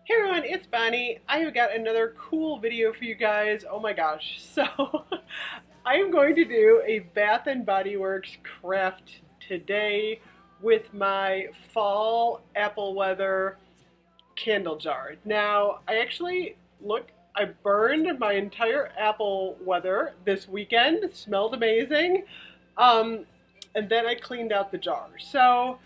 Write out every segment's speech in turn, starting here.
Hey everyone, it's Bonnie. I have got another cool video for you guys. Oh my gosh. So, I am going to do a Bath and Body Works craft today with my fall apple weather candle jar. Now, I burned my entire apple weather this weekend. It smelled amazing. Um, and then I cleaned out the jar. So,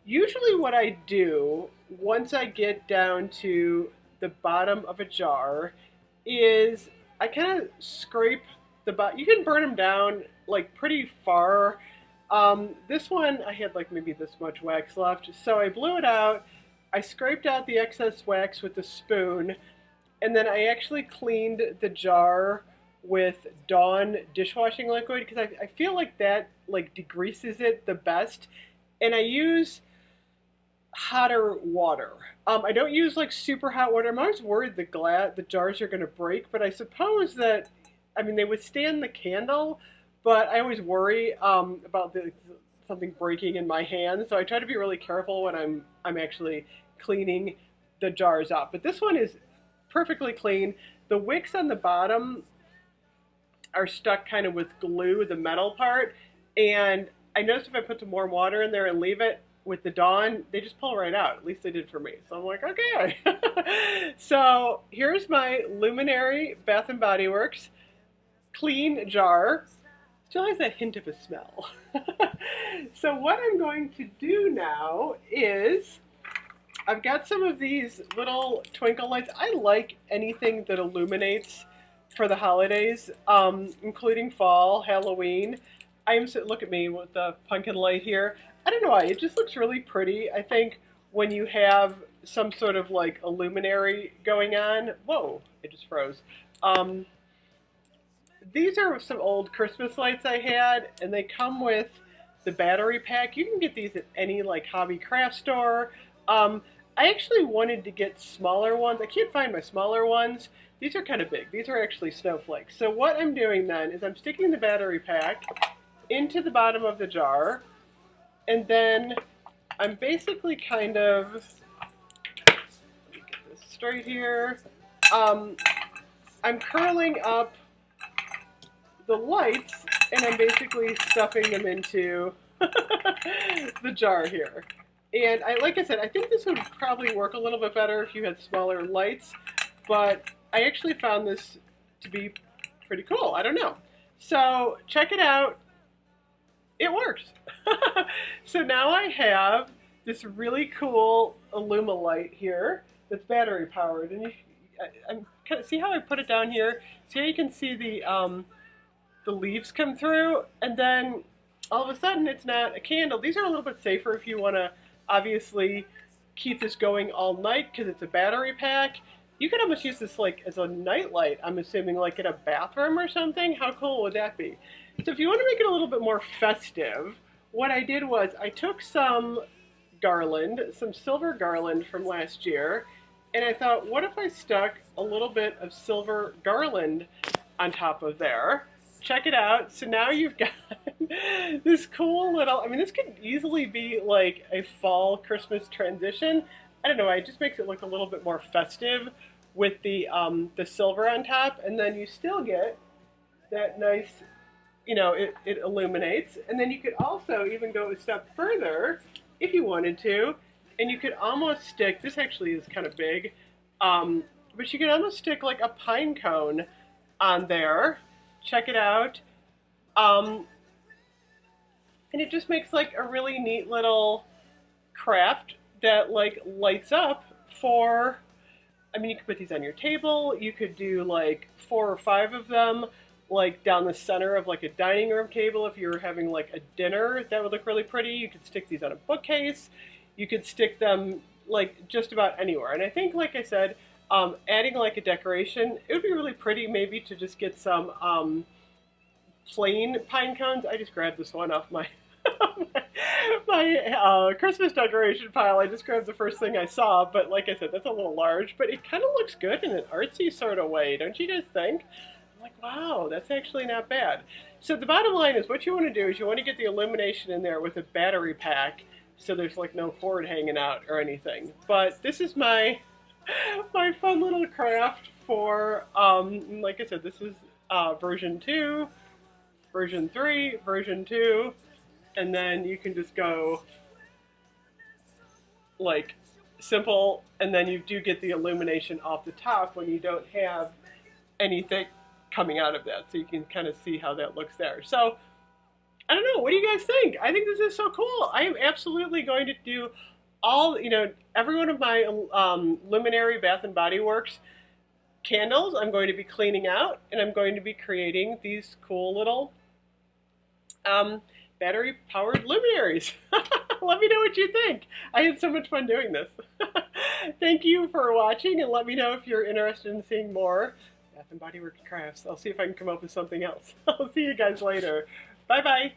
usually, what I do once I get down to the bottom of a jar is I kind of scrape the bottom. You can burn them down like pretty far. This one, I had like maybe this much wax left, so I blew it out. I scraped out the excess wax with a spoon, and then I actually cleaned the jar with Dawn dishwashing liquid because I feel like that like degreases it the best. And I use hotter water. I don't use like super hot water. I'm always worried the jars are going to break, but I suppose that, I mean, they withstand the candle, but I always worry about something breaking in my hand. So I try to be really careful when I'm actually cleaning the jars up. But this one is perfectly clean. The wicks on the bottom are stuck kind of with glue, the metal part, and I noticed if I put some warm water in there and leave it with the Dawn, they just pull right out. At least they did for me. So I'm like, okay. So here's my Luminary Bath and Body Works clean jar. Still has that hint of a smell. So what I'm going to do now is I've got some of these little twinkle lights. I like anything that illuminates for the holidays, including fall, Halloween. Look at me with the pumpkin light here. I don't know why, it just looks really pretty. I think when you have some sort of like a luminary going on. Whoa, it just froze. Um, these are some old Christmas lights I had, and they come with the battery pack. You can get these at any like hobby craft store. I actually wanted to get smaller ones. I can't find my smaller ones. These are kind of big. These are actually snowflakes. So what I'm doing then is I'm sticking the battery pack into the bottom of the jar, and then I'm basically kind of, let me get this straight here. I'm curling up the lights, and I'm basically stuffing them into the jar here. And like I said, I think this would probably work a little bit better if you had smaller lights, but I actually found this to be pretty cool. I don't know. So check it out. It works. So now I have this really cool Illumilight here that's battery powered, and I'm kind of, see how I put it down here. See how you can see the leaves come through, and then all of a sudden it's not a candle. These are a little bit safer if you want to obviously keep this going all night because it's a battery pack. You could almost use this like as a night light, I'm assuming, like in a bathroom or something. How cool would that be? So if you want to make it a little bit more festive, what I did was I took some garland, some silver garland from last year, and I thought, what if I stuck a little bit of silver garland on top of there? Check it out. So now you've got this cool little, I mean, this could easily be like a fall Christmas transition. I don't know, it just makes it look a little bit more festive with the silver on top, and then you still get that nice, it illuminates. And then you could also even go a step further if you wanted to, and you could almost stick, this actually is kind of big, but you could almost stick like a pine cone on there. Check it out. And it just makes like a really neat little craft that like lights up for, I mean, you could put these on your table. You could do like 4 or 5 of them like down the center of like a dining room table. If you were having like a dinner, that would look really pretty. You could stick these on a bookcase. You could stick them like just about anywhere. And I think, like I said, adding like a decoration, it would be really pretty maybe to just get some plain pine cones. I just grabbed this one off my my Christmas decoration pile. I just grabbed the first thing I saw, but like I said, that's a little large, but it kind of looks good in an artsy sort of way, don't you guys think? I'm like, wow, that's actually not bad. So the bottom line is what you want to do is you want to get the illumination in there with a battery pack so there's like no cord hanging out or anything. But this is my my fun little craft for, like I said, this is version 2, version 3, version 2, and then you can just go like simple, and then you do get the illumination off the top when you don't have anything coming out of that. So you can kind of see how that looks there. So I don't know. What do you guys think? I think this is so cool. I am absolutely going to do all, every one of my Luminary Bath and Body Works candles I'm going to be cleaning out, and I'm going to be creating these cool little um, battery powered luminaries. Let me know what you think. I had so much fun doing this. Thank you for watching, and let me know if you're interested in seeing more Bath and Body Works crafts. I'll see if I can come up with something else. I'll see you guys later. Bye bye.